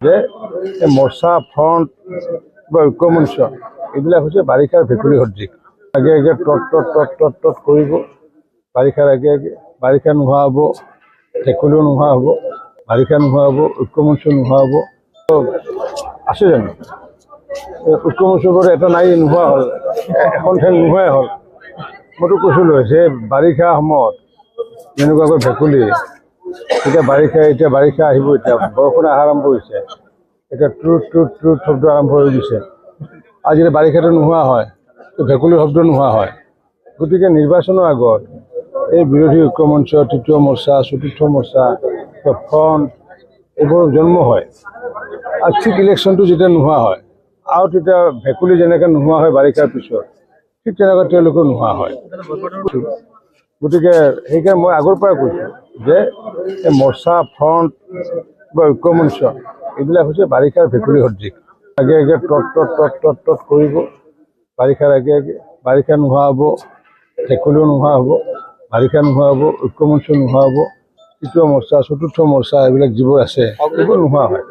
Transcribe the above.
যে মৰ্চা ফ্ৰণ্ট বা ঐক্যমঞ্চ এইবিলাক হৈছে বাৰিষাৰ ভেকুলী সদৃশ। আগে আগে তট কৰিব, বাৰিষাৰ আগে আগে বাৰিষা নোহোৱা হ'ব, ভেকুলীও নোহোৱা হ'ব, বাৰিষা নোহোৱা হ'ব, ঐক্যমঞ্চ নোহোৱা হ'ব। আছে জানো ঐক্যমঞ্চৰ পৰা এটা নাই, নোহোৱা হ'ল, এখন ঠেং নোহোৱাই হ'ল। মইতো কৈছিলোঁ যে বাৰিষা সময়ত যেনেকুৱাকৈ ভেকুলী, এতিয়া বাৰিষা আহিব, এতিয়া বৰষুণ অহা আৰম্ভ হৈছে, এতিয়া ট্ৰুট শব্দ আৰম্ভ হৈ গৈছে। আজিকালি বাৰিষাটো নোহোৱা হয়, ভেকুলীৰ শব্দ নোহোৱা হয়। গতিকে নিৰ্বাচনৰ আগত এই বিৰোধী ঐক্যমঞ্চ, তৃতীয় মৰ্চা, চতুৰ্থ মৰ্চা, ফ্ৰণ্ট এইবোৰ জন্ম হয়। আৰু ঠিক ইলেকশ্যনটো যেতিয়া নোহোৱা হয়, আৰু তেতিয়া ভেকুলী যেনেকৈ নোহোৱা হয় বাৰিষাৰ পিছত, ঠিক তেনেকৈ তেওঁলোকেও নোহোৱা হয়। গতিকে সেইকাৰণে মই আগৰ পৰাই কৈছোঁ যে এই মৰ্চা, ফ্ৰণ্ট বা ঐক্যমঞ্চ এইবিলাক হৈছে বাৰিষাৰ ভেকুলী সদৃশ। আগে আগে তট কৰিব, বাৰিষাৰ আগে আগে বাৰিষা নোহোৱা হ'ব, ভেকুলীও নোহোৱা হ'ব, বাৰিষা নোহোৱা হ'ব, ঐক্যমঞ্চ নোহোৱা হ'ব, তৃতীয় মৰ্চা, চতুৰ্থ মৰ্চা এইবিলাক যিবোৰ আছে এইবোৰ নোহোৱা হয়।